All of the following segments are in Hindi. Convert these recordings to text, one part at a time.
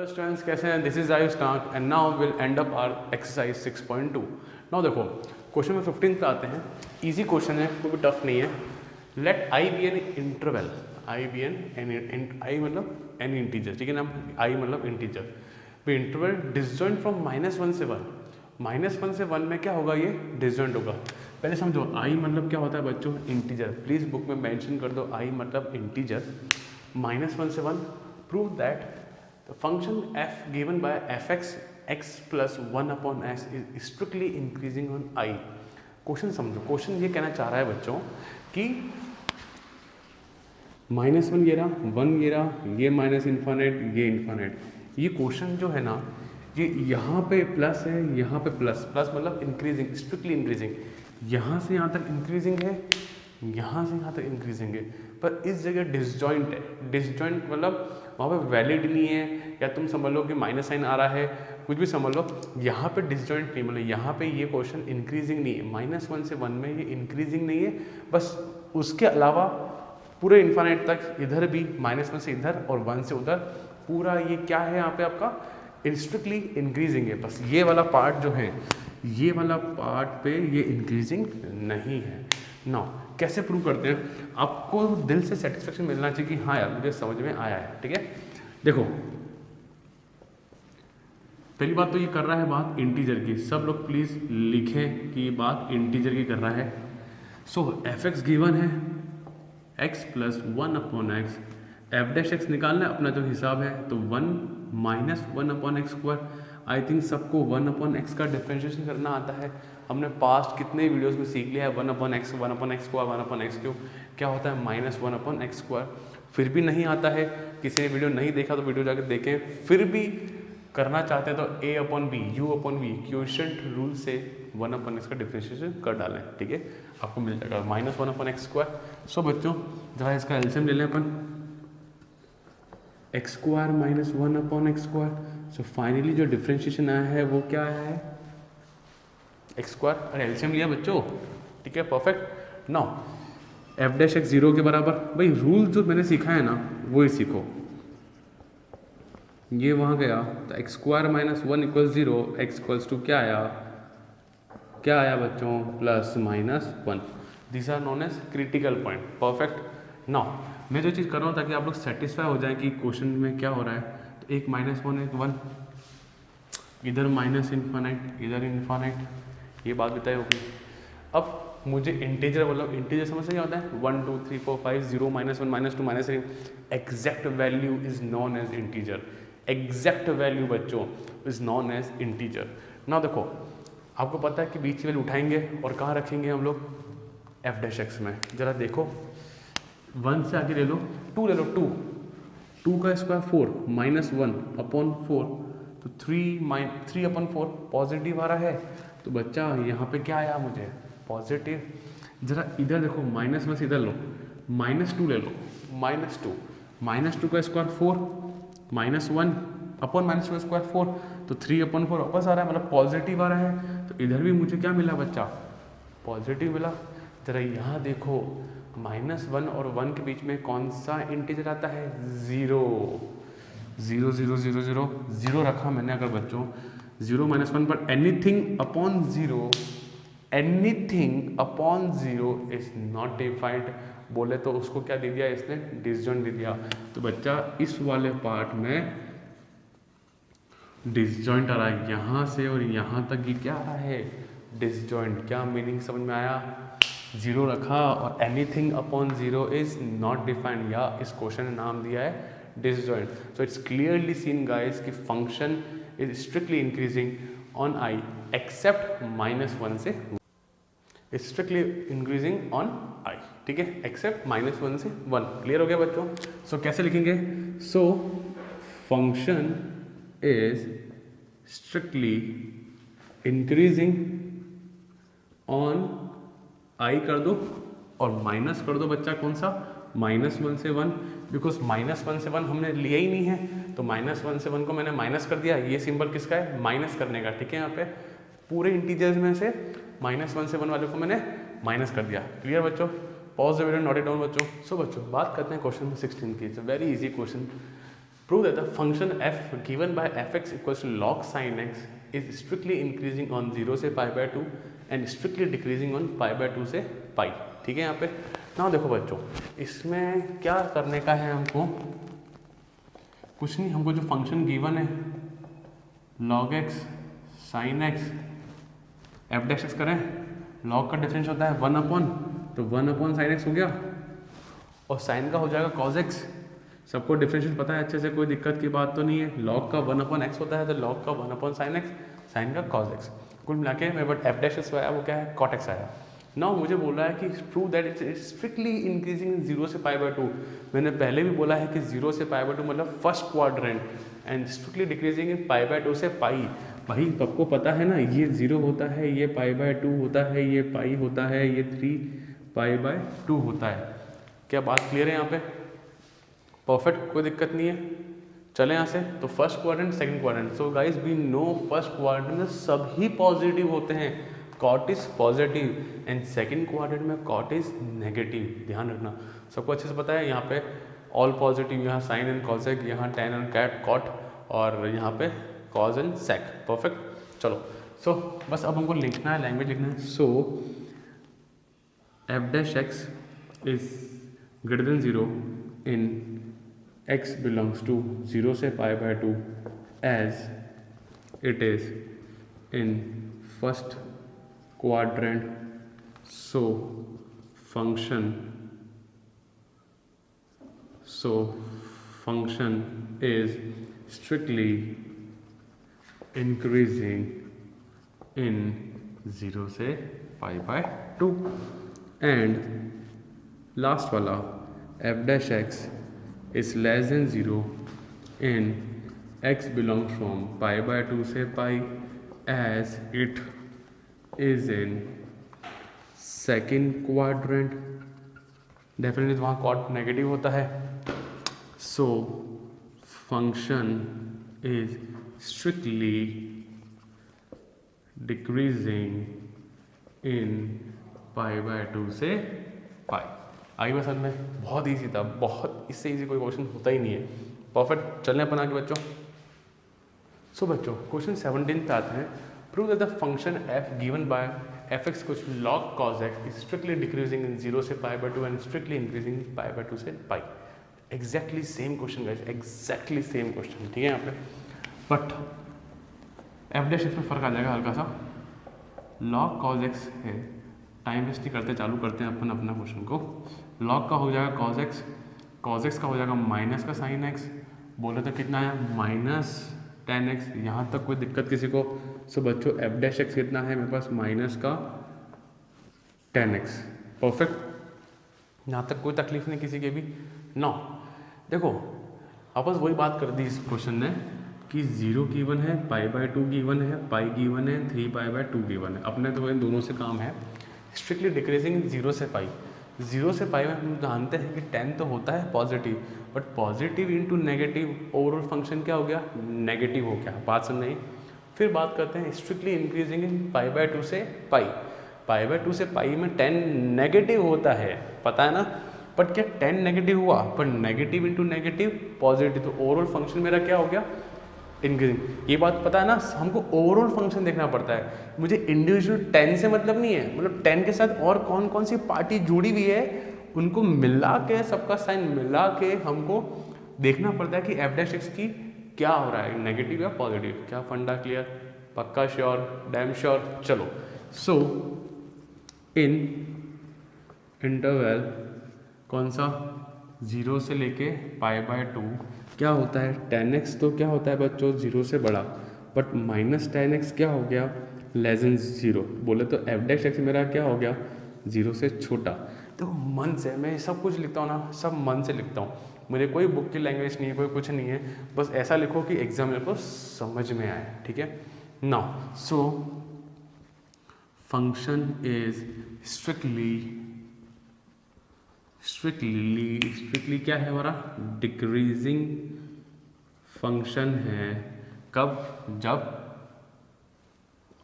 हेलो स्टूडेंट्स, कैसे हैं? This is Ayush Nag and now will end up our exercise 6.2। Now देखो क्वेश्चन में 15 पे आते हैं। इजी क्वेश्चन है, कोई भी टफ नहीं है। Let I be an interval, I be an I मतलब एन इंटीजर, ठीक है ना? आई मतलब इंटीजर। भी इंटरवल डिसजॉइंट फ्रॉम -1 से 1। -1 से 1 में क्या होगा? ये डिसजॉइंट होगा। पहले समझो आई मतलब क्या होता है बच्चों? इंटीजर। प्लीज बुक में मेंशन कर दो आई मतलब इंटीजर। -1 से 1 prove that the function f given by fx x plus 1 upon x is strictly increasing on I। Question समझो, क्वेश्चन ये कहना चाह रहा है बच्चों कि -1 ये रहा, 1 ये रहा, ये माइनस इन्फानेट, ये इन्फानेट। ये क्वेश्चन जो है ना, ये यहाँ पे प्लस है, यहाँ पे प्लस, प्लस मतलब इंक्रीजिंग, स्ट्रिक्टली इंक्रीजिंग। यहाँ से यहाँ तक इंक्रीजिंग है, यहाँ से यहाँ तक इंक्रीजिंग है, पर इस जगह डिसजॉइंट है। डिसजॉइंट मतलब वहाँ पे वैलिड नहीं है, या तुम समझ लो कि माइनस साइन आ रहा है, कुछ भी समझ लो। यहाँ पे डिसजॉइंट नहीं, मतलब यहाँ पे ये क्वेश्चन इंक्रीजिंग नहीं है। -1 से 1 में ये इंक्रीजिंग नहीं है, बस उसके अलावा पूरे इन्फानेट तक इधर भी -1 से इधर और 1 से उधर पूरा ये क्या है यहाँ पे आपका स्ट्रिक्टली इंक्रीजिंग है। बस ये वाला पार्ट जो है, ये वाला पार्ट पे ये इंक्रीजिंग नहीं है। नाउ कैसे प्रूव करते हैं? आपको दिल से सेटिस्फेक्शन मिलना चाहिए कि हाँ यार मुझे समझ में आया है, ठीक है? देखो पहली बात तो ये कर रहा है बात इंटीजर की। सब लोग प्लीज लिखें कि ये बात इंटीजर की कर रहा है। सो एफ एक्स गिवन है x plus 1 upon x, F dash x निकालना है अपना जो हिसाब है, तो 1 minus 1 upon x square. I think सबको 1 अपॉन एक्स का डिफरेंशिएशन करना आता है। हमने पास्ट कितने वीडियोस में सीख लिया है 1 upon x, 1 upon x square, 1 upon x cube. क्या होता है? -1 अपॉन एक्स स्क्वायर। फिर भी नहीं आता है, किसी ने वीडियो नहीं देखा तो वीडियो जाकर देखें। फिर भी करना चाहते हैं तो a upon B, u upon V, quotient rule से 1 अपॉन एक्स का डिफरेंशिएशन कर डालें, ठीक है? आपको मिल जाएगा -1 अपॉन एक्स स्क्वायर। सो बच्चों जरा इसका एलसीएम ले लें अपन, x square -1 upon x square. So finally जो डिफरेंशिएशन आया है वो क्या आया है? X square. अरे एलसीएम लिया बच्चों, ठीक है, perfect. Now F dash x 0 के बराबर। भाई रूल जो मैंने सीखा है ना वो ही सीखो। ये वहाँ गया तो x square -1 equal 0, x equals to क्या आया? क्या आया बच्चों? +-1। This are known as critical point. Perfect. Now मैं जो चीज़ कर रहा हूँ ताकि आप लोग सेटिस्फाई हो जाए कि क्वेश्चन में क्या हो रहा है, तो एक -1 एक 1, इधर माइनस इन्फानाइट, इधर इन्फानाइट, ये बात बताई होगी। अब मुझे इंटीजर मतलब इंटीजर समझ से क्या होता है? 1 2 3 4 5 0 -1 -2 -3। Exact value is known as integer. Exact value बच्चों इज नॉन एज इंटीजर। ना देखो आपको पता है कि बीच की वैल्यू उठाएंगे और कहाँ रखेंगे हम लोग? एफ डैश एक्स में। जरा देखो 1 से आगे ले लो, 2 ले लो, 2 का स्क्वायर 4, -1 अपॉन 4, तो 3 अपॉन 4 पॉजिटिव आ रहा है। तो बच्चा यहाँ पे क्या आया मुझे? पॉजिटिव। जरा इधर देखो, -1 से इधर लो, -2 ले लो, -2 का स्क्वायर 4, -1 अपॉन -2 का स्क्वायर 4, तो 3 अपॉन 4 वापस आ रहा है, मतलब पॉजिटिव आ रहा है। तो इधर भी मुझे क्या मिला बच्चा? पॉजिटिव मिला। जरा यहाँ देखो -1 और 1 के बीच में कौन सा इंटीजर आता है? 0 0 0 0 0 0 रखा मैंने अगर बच्चों। 0 -1 पर anything upon 0, anything upon 0 is not defined बोले तो उसको क्या दे दिया इसने? डिसजॉइंट दे दिया। तो बच्चा इस वाले पार्ट में डिसजॉइंट आ रहा है, यहाँ से और यहाँ तक ये क्या आ रहा है? डिसजॉइंट। क्या मीनिंग समझ में आया? 0 रखा और anything upon 0 is not defined, या इस क्वेश्चन ने नाम दिया है disjoint. So it's clearly seen guys कि function is strictly increasing on I except -1 से, स्ट्रिक्टली इंक्रीजिंग ऑन आई, ठीक है, एक्सेप्ट -1 से 1। क्लियर हो गया बच्चों? सो कैसे लिखेंगे? So function is strictly increasing on आई कर दो और माइनस कर दो बच्चा कौन सा? -1 से 1, बिकॉज -1 से 1 हमने लिया ही नहीं है, तो -1 से 1 को मैंने माइनस कर दिया। ये सिंबल किसका है? माइनस करने का, ठीक है? यहाँ पे पूरे इंटीजर्स में से -1 से 1 वाले को मैंने माइनस कर दिया। क्लियर बच्चों? Pause the video, note it down बच्चों। सो बच्चों बात करते हैं क्वेश्चन 16 की। It's a very easy question. Prove that the function f given by fx equals to log sin x is strictly increasing on 0 से pi by 2 and strictly decreasing on pi by 2 से pi. ठीक है यहाँ पे ना देखो बच्चों, इसमें क्या करने का है हमको, कुछ नहीं, हमको जो फंक्शन गिवन है log x sin x f dash x करें, log का डिफरेंस होता है 1 अपॉन, तो 1 अपॉन साइन एक्स हो गया और साइन का हो जाएगा cos x. सबको डिफरेंशिएट पता है अच्छे से, कोई दिक्कत की बात तो नहीं है. log का 1 अपॉन एक्स होता है तो log का 1 अपॉन साइन एक्स, साइन का cos x. कुल मिला के मेरे पास एफ डैश एक्स आया, वो क्या है cot x आया. नाउ मुझे बोला है कि prove that it's strictly increasing 0 से पाई बाय 2. मैंने पहले भी बोला है कि 0 से पाई बाय 2 मतलब first quadrant and strictly decreasing in pi by 2 से पाई. भाई सबको पता है ना, ये 0 होता है, ये पाई बाय 2 होता है, ये पाई होता है, ये 3 पाई बाय 2 होता है. क्या बात क्लियर है यहाँ पे? परफेक्ट, कोई दिक्कत नहीं है. चले यहाँ से, तो first quadrant second quadrant. So guys we know first quadrant में सभी पॉजिटिव होते हैं, cot is positive, and second quadrant में कॉट इज नेगेटिव. ध्यान रखना, सबको अच्छे से पता है. यहाँ पे ऑल पॉजिटिव, यहाँ साइन एंड कॉसेक, यहाँ टेन एंड कैट कॉट, और यहाँ पे कॉज एंड सेक. परफेक्ट. चलो सो बस अब हमको लिखना है, लैंग्वेज लिखना है. So f dash x is greater than 0 in x belongs to 0 से pi by 2 as it is in first quadrant. So function is strictly increasing in 0 से pi by 2. and last वाला f dash x is less than 0 in x belongs from pi by 2 से pi as it is in second quadrant. Definitely वहाँ कॉट नेगेटिव होता है. So function is strictly decreasing in pi by 2 से पाई. आई बात समझ में? बहुत ईजी था, बहुत, इससे ईजी कोई क्वेश्चन होता ही नहीं है. परफेक्ट. चलने अपन आगे बच्चों. सो बच्चों क्वेश्चन 17 पे आते हैं. Prove that the function f given by f x कुछ log cos x is strictly decreasing in 0 से pi by 2 and strictly increasing pi by 2 से pi. Exactly same question guys, exactly same question. ठीक है यहाँ पे, बट एफ डैश एक्स में फर्क आ जाएगा हल्का सा. log cos x है, टाइम वेस्ट नहीं करते, चालू करते हैं अपन अपना क्वेश्चन को. log का हो जाएगा cos x, cos x का हो जाएगा माइनस का sin x. बोले तो कितना है, माइनस टेन एक्स. यहाँ तक कोई दिक्कत किसी को? सो बच्चों एफ डैश एक्स कितना है मेरे पास, माइनस का टेन एक्स. परफेक्ट. यहाँ तक कोई तकलीफ नहीं किसी के भी. नो देखो आपस वही बात कर दी इस क्वेश्चन ने कि 0 गिवन है, पाई बाय 2 गिवन है, पाई गिवन है, 3 पाई बाय 2 गिवन है. अपने तो इन दोनों से काम है. स्ट्रिक्टली डिक्रीजिंग 0 से पाई. 0 से पाई में हम जानते हैं कि 10 तो होता है positive, but positive into negative overall function क्या हो गया, नेगेटिव हो गया. बात समझ नहीं. फिर बात करते हैं strictly increasing in pi by 2 से पाई. पाई बाय 2 से पाई में 10 नेगेटिव होता है, पता है ना. बट क्या 10 नेगेटिव हुआ, पर नेगेटिव इंटू नेगेटिव पॉजिटिव, तो ओवरऑल फंक्शन मेरा क्या हो गया, इंक्रीजिंग. ये बात पता है ना, हमको ओवरऑल फंक्शन देखना पड़ता है. मुझे इंडिविजुअल 10 से मतलब नहीं है, मतलब 10 के साथ और कौन कौन सी पार्टी जुड़ी हुई है उनको मिला के, सबका साइन मिला के हमको देखना पड़ता है कि एफ डैश एक्स की क्या हो रहा है, नेगेटिव या पॉजिटिव. क्या फंडा क्लियर? पक्का श्योर, डैम श्योर. चलो सो इन इंटरवल कौन सा, 0 से लेके पाई बाय 2 क्या होता है, टेन एक्स. तो क्या होता है बच्चों, 0 से बड़ा, बट माइनस टेन एक्स क्या हो गया, लेस देन 0. बोले तो एफ डैश एक्स मेरा क्या हो गया, 0 से छोटा. तो मन से मैं सब कुछ लिखता हूँ ना, सब मन से लिखता हूँ. मुझे कोई बुक की लैंग्वेज नहीं है, कोई कुछ नहीं है. बस ऐसा लिखो कि एग्जामिनर को समझ में आए. ठीक है. Now so function is strictly क्या है हमारा, डिक्रीजिंग फंक्शन है. कब, जब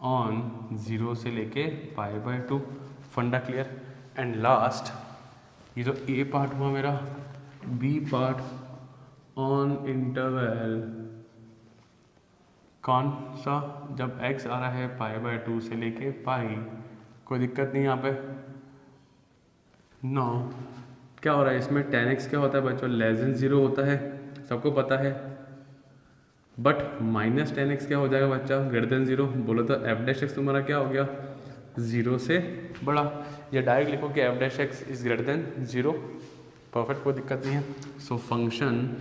ऑन 0 से लेके पाई बाय 2. फंडा क्लियर. एंड लास्ट ये जो ए पार्ट हुआ मेरा, बी पार्ट ऑन इंटरवल कौन सा, जब x आ रहा है π/2 से लेके पाई, कोई दिक्कत नहीं यहाँ पे। नो क्या हो रहा है इसमें, tan x क्या होता है बच्चों, <0 होता है, सबको पता है। बट माइनस tan x क्या हो जाएगा बच्चा, <0। बोलो तो f' तुम्हारा क्या हो गया, 0 से बड़ा। या डायरेक्ट लिखो कि f' इज <0। परफेक्ट, कोई दिक्कत नहीं है। So function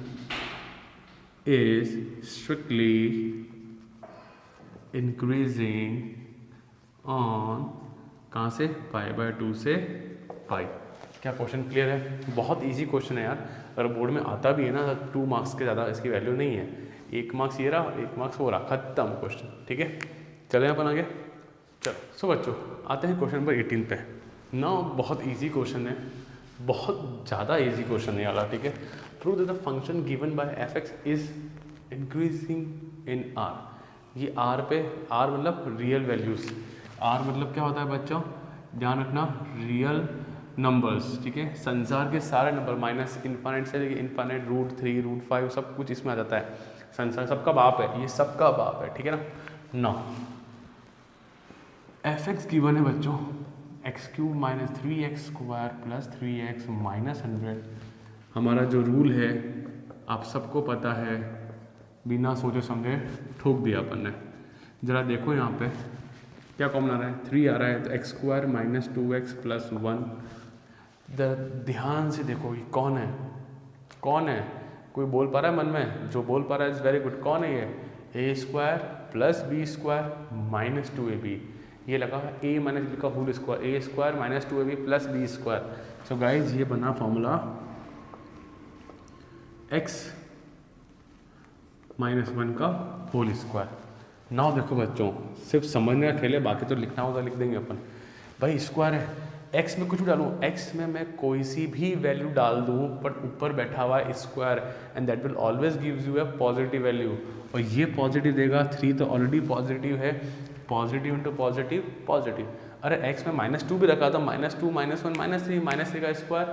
is strictly increasing on कहाँ से, π/2 से पाई। क्या क्वेश्चन क्लियर है? बहुत इजी क्वेश्चन है यार, अगर बोर्ड में आता भी है ना 2 मार्क्स के ज़्यादा इसकी वैल्यू नहीं है। 1 मार्क्स ये रहा, 1 मार्क्स वो रहा, खत्म क्वेश्चन। ठीक है, चले अपन आगे। चलो सो बच्चों आते हैं क्वेश्चन नंबर 18 पे ना। बहुत इजी क्वेश्चन है, बहुत ज़्यादा इजी क्वेश्चन है वाला। ठीक है, prove that the function given by f(x) is increasing in r। ये r पे, r मतलब रियल वैल्यूज, r मतलब क्या होता है बच्चों, ध्यान रखना, रियल नंबर्स। ठीक है, संसार के सारे नंबर -∞ से लेके इनफाइनाइट, √3, √5 सब कुछ इसमें आ जाता है। संसार सबका बाप है, ये सबका बाप है। ठीक है ना। f(x) गिवन है बच्चों x³ - 3x² + 3x - 100। हमारा जो रूल है आप सबको पता है, बिना सोचे समझे ठोक दिया अपन ने। ज़रा देखो यहाँ पे क्या कॉमन आ रहा है, 3 आ रहा है, तो x² - 2x + 1। ध्यान से देखो ये कौन है, कौन है, कोई बोल पा रहा है मन में, जो बोल पा रहा है इज़ वेरी गुड। कौन है ये, a² + b² - 2ab। ये लगा a - b का whole square, a² - 2ab + b²। So guys ये बना फॉर्मूला x - 1 का होल स्क्वायर। नाउ देखो बच्चों, सिर्फ समझने का खेल है, बाकी तो लिखना होगा लिख देंगे अपन। भाई स्क्वायर है, x में कुछ भी डालूँ, x में मैं कोई सी भी वैल्यू डाल दूँ, बट ऊपर बैठा हुआ है square, and that will always gives you a positive value. और ये पॉजिटिव देगा, 3 तो ऑलरेडी पॉजिटिव है, पॉजिटिव इंटू पॉजिटिव पॉजिटिव। अरे x में -2 भी रखा था, -2 -1 -3, -3 का स्क्वायर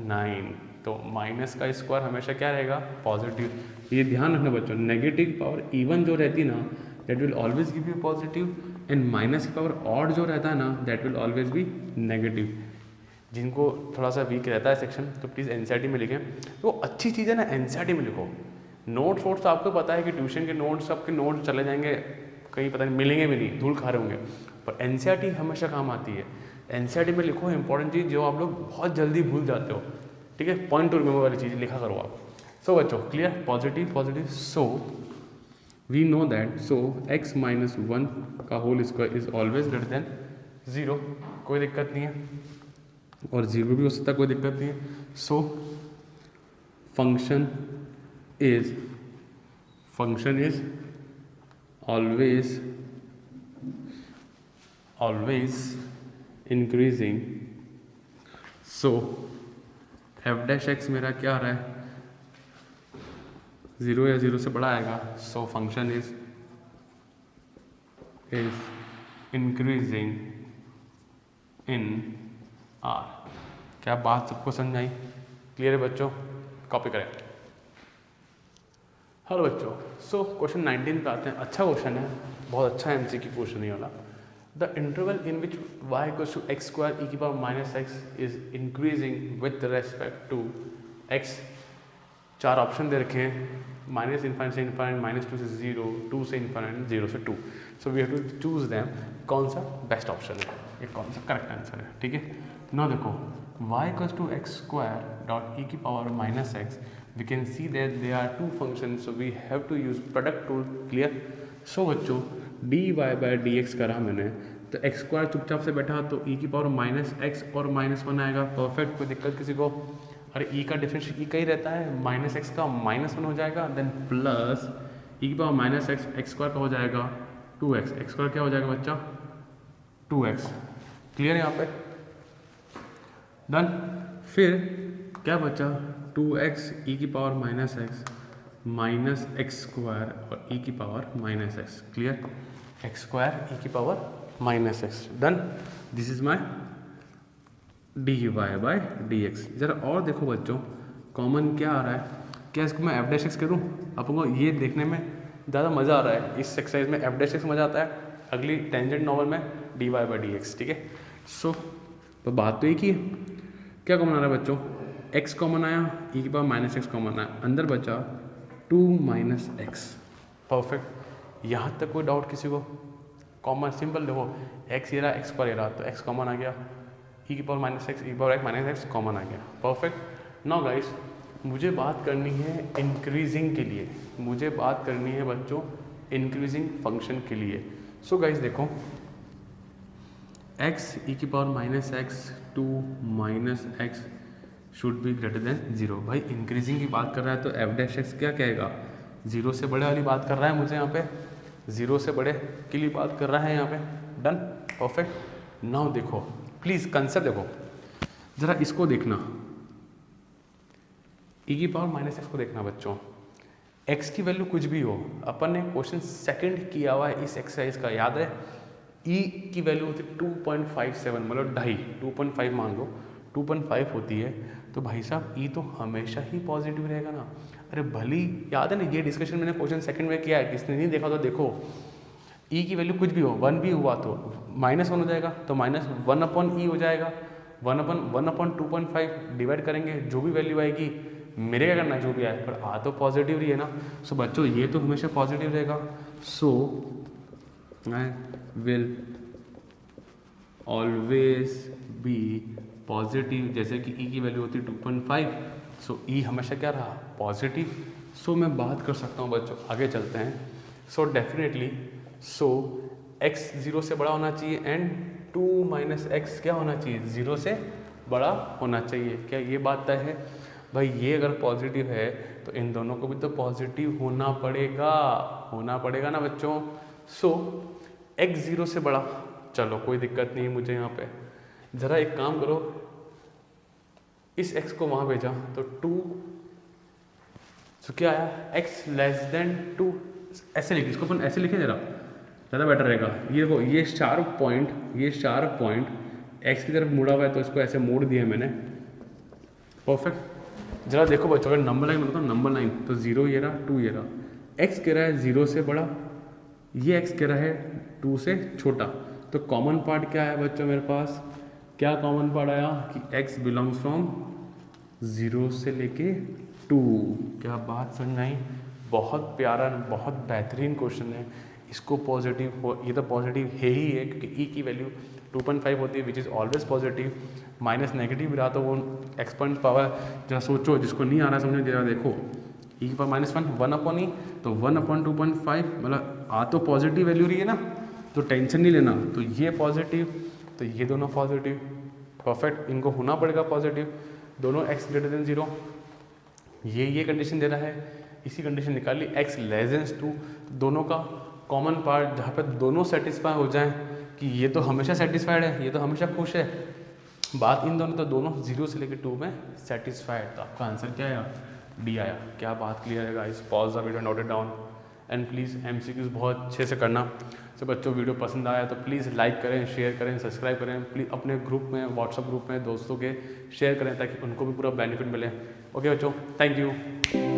9, तो माइनस का स्क्वायर हमेशा क्या रहेगा, पॉजिटिव। ये ध्यान रखना बच्चों, नेगेटिव पावर इवन जो रहती ना that will always give you positive, and minus की पावर ऑड जो रहता है ना that will always B negative. जिनको थोड़ा सा वीक रहता है सेक्शन तो प्लीज़ एनसीईआरटी में लिखें, तो अच्छी चीज़ है ना, एनसीईआरटी में लिखो। नोट्स वोट्स आपको पता है कि ट्यूशन के नोट्स, आपके नोट्स चले जाएंगे कहीं, पता नहीं मिलेंगे भी नहीं, धूल खा रहे होंगे, पर एनसीईआरटी हमेशा काम आती है। एनसीईआरटी में लिखो इंपॉर्टेंट चीज़ जो आप लोग बहुत जल्दी भूल जाते हो। ठीक है, पॉइंट टू रिमेंबर वाली चीज़ लिखा करो आप। सो बच्चों clear, positive positive. So we know that, so x - 1 का whole square is always greater than 0, कोई दिक्कत नहीं है, और 0 भी हो सकता है, कोई दिक्कत नहीं है। So function is always increasing. So f' मेरा क्या आ रहा है, 0 या 0 से बड़ा आएगा। So function is increasing in r। क्या बात सबको समझ आई, क्लियर है बच्चों? कॉपी करें। हेलो बच्चों, सो क्वेश्चन 19 पे आते हैं। अच्छा क्वेश्चन है, बहुत अच्छा एमसीक्यू क्वेश्चन है वाला। The interval in which y = x² e⁻⁻x is increasing with respect to x। 4 option दे रखे हैं, -∞ से ∞, -2 से 0, 2 से ∞, 0 से 2। So we have to choose them, कौन सा बेस्ट ऑप्शन है, ये कौन सा करेक्ट आंसर है। ठीक है ना, देखो y = x² e⁻⁻x, we can see that there are 2 functions, so we have to use product rule। clear? सो बच्चों dy/dx करा मैंने, तो x² चुपचाप से बैठा, तो e⁻⁻x और -1 आएगा। परफेक्ट, कोई दिक्कत किसी को? अरे e का डिफरेंस e का ही रहता है, -x का -1 हो जाएगा, देन प्लस e⁻⁻x, x² का हो जाएगा 2x, x² क्या हो जाएगा बच्चा, 2x। क्लियर है यहाँ पे? डन। फिर क्या बचा, 2x e⁻⁻x -x² और e⁻⁻x। Clear, x² e⁻⁻x। Done, this is my dy/dx। जरा और देखो बच्चों, कॉमन क्या आ रहा है, क्या इसको मैं एफ डैश एक्स करूँ? अपन को ये देखने में ज़्यादा मज़ा आ रहा है, इस एक्सरसाइज में एफ डैश एक्स मज़ा आता है, अगली टेंजेंट नॉर्मल में D Y by D X, ठीक है। सो तो बात तो एक ही है, क्या कॉमन आ रहा है बच्चों? x कॉमन आया, e की पावर माइनस एक्स कॉमन आया, अंदर बचा 2 माइनस एक्स। परफेक्ट, यहाँ तक कोई डाउट किसी को? कॉमन सिंपल देखो, x ये रहा, x पर ये रहा, तो x कॉमन आ गया, e की पावर माइनस एक्स, e की power x minus x common आ गया। परफेक्ट। नाउ गाइस, मुझे बात करनी है इंक्रीजिंग के लिए, मुझे बात करनी है बच्चों इंक्रीजिंग फंक्शन के लिए। सो गाइस देखो, x e की power minus x 2 minus x should be greater than 0। भाई इंक्रीजिंग की बात कर रहा है तो एफ डैश एक्स क्या कहेगा? 0 से बड़े वाली बात कर रहा है मुझे यहाँ पे, 0 से बड़े के लिए बात कर रहा है यहाँ पे। Done, perfect. नाउ देखो प्लीज़ कंसेप्ट देखो जरा, इसको देखना, e की पावर माइनस एक्स को देखना बच्चों। x की वैल्यू कुछ भी हो, अपन ने क्वेश्चन सेकंड किया हुआ है इस एक्सरसाइज का, याद है? e की वैल्यू होती है 2.57, मतलब 2.5 मान लो 2.5 होती है, तो भाई साहब e तो हमेशा ही पॉजिटिव रहेगा ना। अरे भली याद है ना, ये डिस्कशन मैंने क्वेश्चन सेकंड में किया है, किसने नहीं देखा तो देखो। e की वैल्यू कुछ भी हो, 1 भी हुआ तो -1 हो जाएगा, तो -1 अपॉन e हो जाएगा, 1 अपॉन 2.5 डिवाइड करेंगे, जो भी वैल्यू आएगी मेरे क्या करना, जो भी आए, पर आ तो पॉजिटिव ही है ना। सो बच्चों ये तो हमेशा पॉजिटिव रहेगा। So I will always be positive, जैसे कि e की वैल्यू होती है 2.5, सो e हमेशा क्या रहा? पॉजिटिव। सो मैं बात कर सकता हूँ बच्चों, आगे चलते हैं। सो डेफिनेटली, सो x 0 से बड़ा होना चाहिए एंड 2 माइनस एक्स क्या होना चाहिए? 0 से बड़ा होना चाहिए। क्या ये बात तय है? भाई ये अगर पॉजिटिव है तो इन दोनों को भी तो पॉजिटिव होना पड़ेगा ना बच्चों। सो x 0 से बड़ा, चलो कोई दिक्कत नहीं है मुझे यहाँ पे। ज़रा एक काम करो, इस x को वहाँ भेजा तो 2, सो क्या आया? x लेस देन 2, ऐसे लिखे, इसको अपन ऐसे लिखे जरा, ज़्यादा बेटर रहेगा। ये देखो, ये शार्प पॉइंट x की तरफ मुड़ा हुआ है, तो इसको ऐसे मोड़ दिया मैंने। परफेक्ट। जरा देखो बच्चों, अगर नंबर लाइन बताओ, नंबर लाइन तो 0 ये रहा, 2 ये रहा, x कह रहा है 0 से बड़ा, ये x कह रहा है 2 से छोटा, तो कॉमन पार्ट क्या है बच्चों मेरे पास? क्या कॉमन पार्ट आया कि x बिलोंग्स फ्रॉम 0 से लेके 2। क्या बात समझ आई? बहुत प्यारा, बहुत बेहतरीन क्वेश्चन है। इसको पॉजिटिव हो, ये तो पॉजिटिव है ही है, क्योंकि e की वैल्यू 2.5 होती है, which is always positive. Minus negative रहा तो वो एक्सपेंड पावर, जरा सोचो, जिसको नहीं आ रहा समझने जरा देखो, e की पावर -1 1 अपॉन ई, तो 1 अपॉन 2.5, मतलब आ तो पॉजिटिव वैल्यू रही है ना, तो टेंशन नहीं लेना। तो ये पॉजिटिव, तो ये दोनों पॉजिटिव, परफेक्ट, इनको होना पड़ेगा पॉजिटिव, दोनों x ग्रेटर देन 0। ये कंडीशन दे रहा है, इसी कंडीशन निकाली, x लेस देन 2, दोनों का कॉमन पार्ट जहाँ पे दोनों सेटिस्फाई हो जाएं कि ये तो हमेशा सेटिस्फाइड है, ये तो हमेशा खुश है, बात इन दोनों, तो दोनों 0 से लेकर 2 में सेटिस्फाइड, तो आपका आंसर क्या आया? डी आया। क्या बात क्लियर है guys? Pause the video, note it down and please MCQs बहुत अच्छे से करना। तो बच्चों वीडियो पसंद आया तो प्लीज़ लाइक करें, शेयर करें, सब्सक्राइब करें, प्लीज़ अपने ग्रुप में, व्हाट्सअप ग्रुप में दोस्तों के शेयर करें ताकि उनको भी पूरा बेनिफिट मिले। ओके बच्चों, थैंक यू।